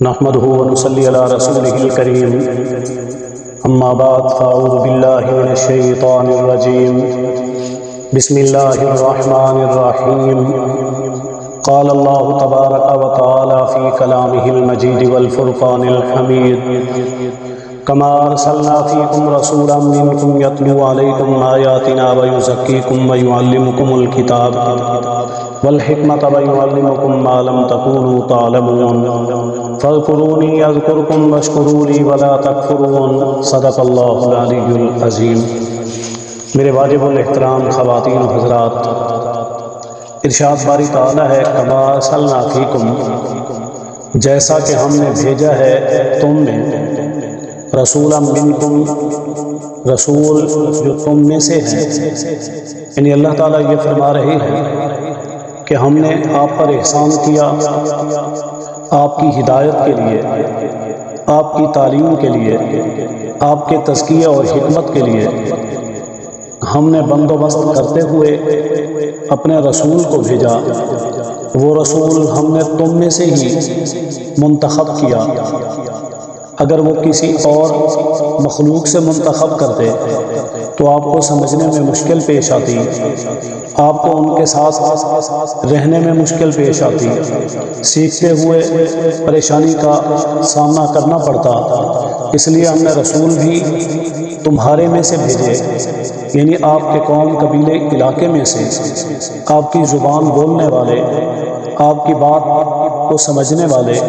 نحمده ونصلي على رسوله الكريم اما بعد فاعوذ بالله من الشيطان الرجيم بسم الله الرحمن الرحيم قال الله تبارك وتعالى في كلامه المجيد والفرقان الحميد كما أرسلنا فيكم رسولا منكم يتلو عليكم آياتنا ويزكيكم ويعلمكم الكتاب والحكمة ويعلمكم ما لم تكونوا تعلمون فاذكروني أذكركم واشكروا لي ولا تكفرون صدق اللہ العلی العظیم۔ میرے واجب الاحترام خواتین و حضرات، ارشاد باری تعالی ہے کما ارسلنا فیکم، جیسا کہ ہم نے بھیجا ہے تم میں، رسولا منکم، رسول جو تم میں سے ہے، یعنی اللہ تعالیٰ یہ فرما رہے ہیں کہ ہم نے آپ پر احسان کیا، آپ کی ہدایت کے لیے، آپ کی تعلیم کے لیے، آپ کے تزکیہ اور حکمت کے لیے ہم نے بندوبست کرتے ہوئے اپنے رسول کو بھیجا۔ وہ رسول ہم نے تم میں سے ہی منتخب کیا، اگر وہ کسی اور مخلوق سے منتخب کرتے تو آپ کو سمجھنے میں مشکل پیش آتی، آپ کو ان کے ساتھ رہنے میں مشکل پیش آتی، سیکھتے ہوئے پریشانی کا سامنا کرنا پڑتا۔ اس لیے ہم نے رسول بھی تمہارے میں سے بھیجے، یعنی آپ کے قوم قبیلے علاقے میں سے، آپ کی زبان بولنے والے، آپ کی بات کو سمجھنے والے،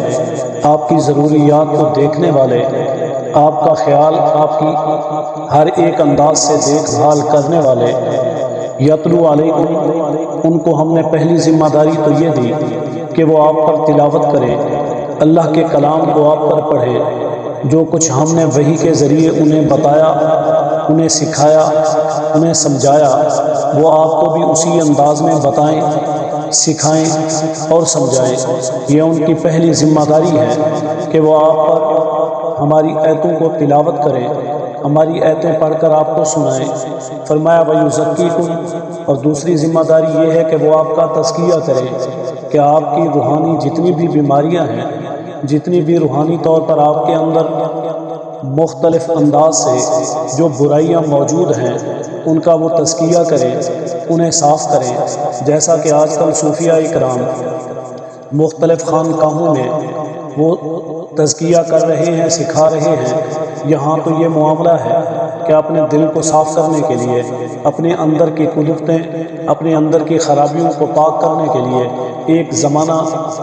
آپ کی ضروریات کو دیکھنے والے، آپ کا خیال آپ کی ہر ایک انداز سے دیکھ بھال کرنے والے۔ یتلو علیکم، ان کو ہم نے پہلی ذمہ داری تو یہ دی کہ وہ آپ پر تلاوت کرے، اللہ کے کلام کو آپ پر پڑھے۔ جو کچھ ہم نے وحی کے ذریعے انہیں بتایا، انہیں سکھایا، انہیں سمجھایا، وہ آپ کو بھی اسی انداز میں بتائیں، سکھائیں اور سمجھائیں۔ یہ ان کی پہلی ذمہ داری ہے کہ وہ آپ پر ہماری آیتوں کو تلاوت کریں، ہماری آیتیں پڑھ کر آپ کو سنائیں۔ فرمایا وَيُزَكِّيكُمْ، اور دوسری ذمہ داری یہ ہے کہ وہ آپ کا تزکیہ کریں، کہ آپ کی روحانی جتنی بھی بیماریاں ہیں، جتنی بھی روحانی طور پر آپ کے اندر مختلف انداز سے جو برائیاں موجود ہیں ان کا وہ تزکیہ کریں، انہیں صاف کریں۔ جیسا کہ آج کل صوفیاء اکرام مختلف خانقاہوں میں وہ تزکیہ کر رہے ہیں، سکھا رہے ہیں۔ یہاں تو یہ معاملہ ہے کہ اپنے دل کو صاف کرنے کے لیے، اپنے اندر کی قدرتیں، اپنے اندر کی خرابیوں کو پاک کرنے کے لیے ایک زمانہ،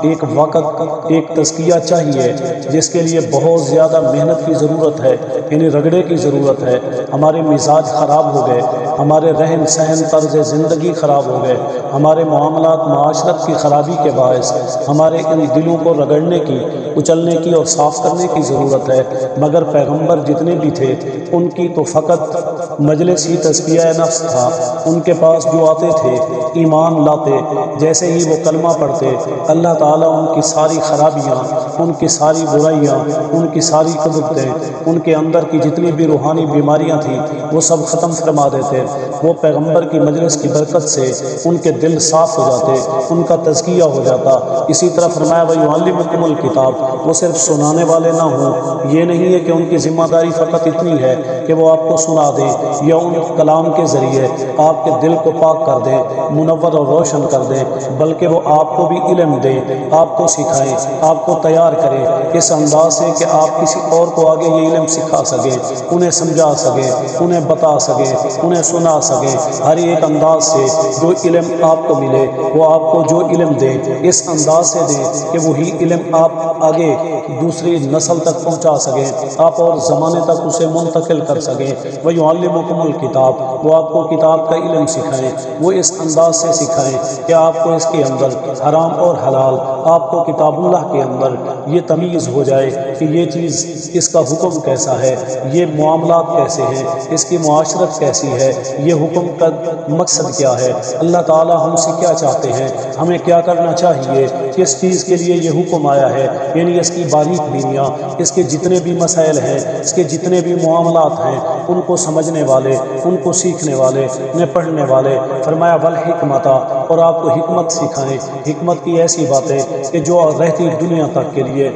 ایک وقت، ایک تزکیہ چاہیے، جس کے لیے بہت زیادہ محنت کی ضرورت ہے، یعنی رگڑے کی ضرورت ہے۔ ہمارے مزاج خراب ہو گئے، ہمارے رہن سہن، طرز زندگی خراب ہو گئے، ہمارے معاملات معاشرت کی خرابی کے باعث ہمارے ان دلوں کو رگڑنے کی، کچلنے کی اور صاف کرنے کی ضرورت ہے۔ مگر پیغمبر جتنے بھی تھے ان کی تو فقط مجلس ہی تزکیہ نفس تھا۔ ان کے پاس جو آتے تھے ایمان لاتے، جیسے ہی وہ کلمہ پڑھتے، اللہ تعالیٰ ان کی ساری خرابیاں، ان کی ساری برائیاں، ان کی ساری قدرتیں، ان کے اندر کی جتنی بھی روحانی بیماریاں تھیں وہ سب ختم فرما دیتے۔ وہ پیغمبر کی مجلس کی برکت سے ان کے دل صاف ہو جاتے، ان کا تزکیہ ہو جاتا۔ اسی طرح فرمایا وَيُعَلِّمُكُمُ الْكِتَابَ، وہ صرف سنانے والے نہ ہوں۔ یہ نہیں ہے کہ ان کی ذمہ داری فقط اتنی ہے کہ وہ آپ کو سنا دیں یا ان کلام کے ذریعے آپ کے دل کو پاک کر دیں، منور اور روشن کر دیں، بلکہ وہ آپ کو بھی علم دیں، آپ کو سکھائیں، آپ کو تیار کریں اس انداز سے کہ آپ کسی اور کو آگے یہ علم سکھا سکیں، انہیں سمجھا سکیں، انہیں بتا سکیں، انہیں سنا سکیں۔ ہر ایک انداز سے جو علم آپ کو ملے وہ آپ کو جو علم دیں اس انداز سے دیں کہ وہی علم آپ آگے دوسری نسل تک پہنچا سکیں، آپ اور زمانے تک اسے منتقل کر سکیں۔ وَيُعَلِّمُكُمُ الْكِتَابَ، وہ آپ کو کتاب کا علم سکھائیں، وہ اس انداز سے سکھائیں کہ آپ کو اس کے اندر حرام اور حلال، آپ کو کتاب اللہ کے اندر یہ تمیز ہو جائے کہ یہ چیز، اس کا حکم کیسا ہے، یہ معاملات کیسے ہیں، اس کی معاشرت کیسی ہے، یہ حکم کا مقصد کیا ہے، اللہ تعالیٰ ہم سے کیا چاہتے ہیں، ہمیں کیا کرنا چاہیے، کس چیز کے لیے یہ حکم آیا ہے، یعنی اس کی باریک بینیاں، اس کے جتنے بھی مسائل ہیں، اس کے جتنے بھی معاملات ہیں، ان کو سمجھنے والے، ان کو سیکھنے والے، انہیں پڑھنے والے۔ فرمایا والحکمت، اور آپ کو حکمت سکھائیں، حکمت کی ایسی باتیں کہ جو رہتی دنیا تک کے لیے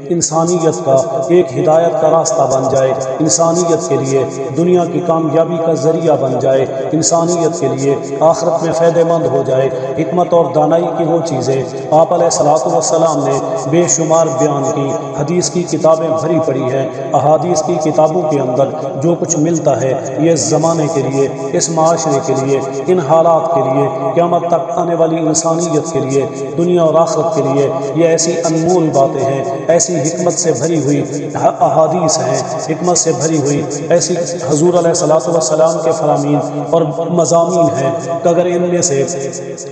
انسانیت کا ایک ہدایت کا راستہ بن جائے، انسانیت کے لیے دنیا کی کامیابی کا ذریعہ بن جائے، انسانیت کے لیے آخرت میں فائدہ مند ہو جائے۔ حکمت اور دانائی کی وہ چیزیں آپ علیہ الصلوۃ والسلام نے بے شمار بیان کی، حدیث کی کتابیں بھری پڑی ہیں، احادیث کی کتابوں کے اندر جو کچھ ملتا ہے یہ اس زمانے کے لیے، اس معاشرے کے لیے، ان حالات کے لیے، قیامت تک آنے والی انسانیت کے لیے، دنیا اور آخرت کے لیے، یہ ایسی انمول باتیں ہیں، ایسی حکمت سے بھری ہوئی احادیث ہیں، حکمت سے بھری ہوئی ایسی حضور علیہ الصلوۃ والسلام کے فرامین اور مضامین ہیں کہ اگر ان میں سے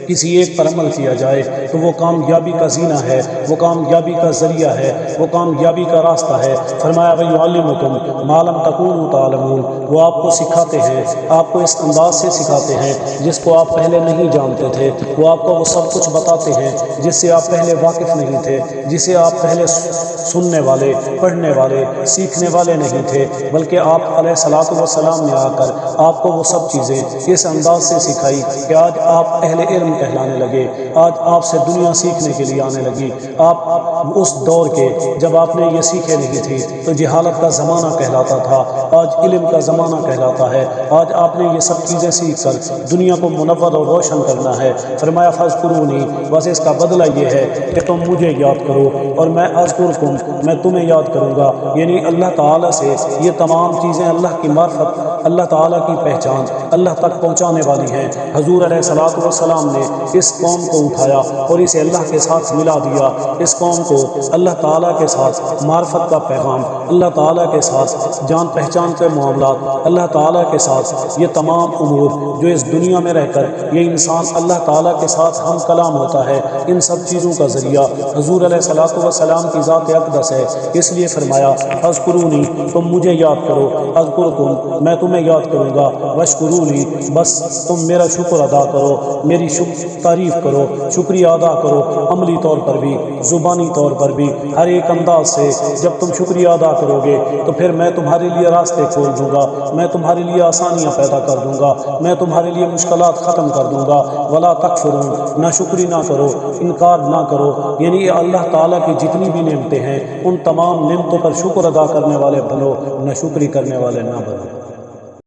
کسی ایک پر عمل کیا جائے تو وہ کامیابی کا زینہ ہے، وہ کامیابی کا ذریعہ ہے، وہ کامیابی کا راستہ ہے۔ فرمایا وَيُعَلِّمُكُم مَا لَمْ تَكُونُوا تَعْلَمُونَ، وہ آپ کو سکھاتے ہیں، آپ کو اس انداز سے سکھاتے ہیں جس کو آپ پہلے نہیں جانتے تھے، وہ آپ کو وہ سب کچھ بتاتے ہیں جس سے آپ پہلے واقف نہیں تھے، جسے آپ پہلے سننے والے، پڑھنے والے، سیکھنے والے نہیں تھے، بلکہ آپ علیہ الصلوۃ والسلام نے آ کر آپ کو وہ سب چیزیں اس انداز سے سکھائی کہ آج آپ اہل علم کہلانے لگے، آج آپ سے دنیا سیکھنے کے لیے آنے لگی۔ آپ اس دور کے جب آپ نے یہ سیکھے نہیں تھی تو جہالت کا زمانہ کہلاتا تھا، آج علم کا زمانہ کہلاتا ہے۔ آج آپ نے یہ سب چیزیں سیکھ کر دنیا کو منور اور روشن کرنا ہے۔ فرمایا فاذکرونی، بس اس کا بدلہ یہ ہے کہ تم مجھے یاد کرو اور میں اذکرکم، میں تمہیں یاد کروں گا۔ یعنی اللہ تعالیٰ سے یہ تمام چیزیں اللہ کی معرفت، اللہ تعالیٰ کی پہچان اللہ تک پہنچانے والی ہیں۔ حضور علیہ الصلوۃ والسلام نے اس قوم کو اٹھایا اور اسے اللہ کے ساتھ ملا دیا، اس قوم کو اللہ تعالیٰ کے ساتھ معرفت کا پیغام، اللہ تعالیٰ کے ساتھ جان پہچان کے معاملات، اللہ تعالیٰ کے ساتھ یہ تمام امور جو اس دنیا میں رہ کر یہ انسان اللہ تعالیٰ کے ساتھ ہم کلام ہوتا ہے، ان سب چیزوں کا ذریعہ حضور علیہ الصلوۃ والسلام کی ذات اقدس ہے۔ اس لیے فرمایا فاذکرونی، تم مجھے یاد کرو، اذکرکم، میں تمہیں یاد کروں گا، واشکرونی، بس تم میرا شکر ادا کرو، میری تعریف کرو، شکریہ ادا کرو، عملی طور پر بھی، زبانی طور پر بھی، ہر ایک انداز سے جب تم شکریہ ادا کرو گے تو پھر میں تمہارے لیے راستے کھول دوں گا، میں تمہارے لیے آسانیاں پیدا کر دوں گا، میں تمہارے لیے مشکلات ختم کر دوں گا۔ ولا تکفرون، نہ شکری نہ کرو، انکار نہ کرو، یعنی اللہ تعالیٰ کی جتنی بھی نعمتیں ہیں ان تمام نعمتوں پر شکر ادا کرنے والے بنو، نہ شکری کرنے والے نہ بنو۔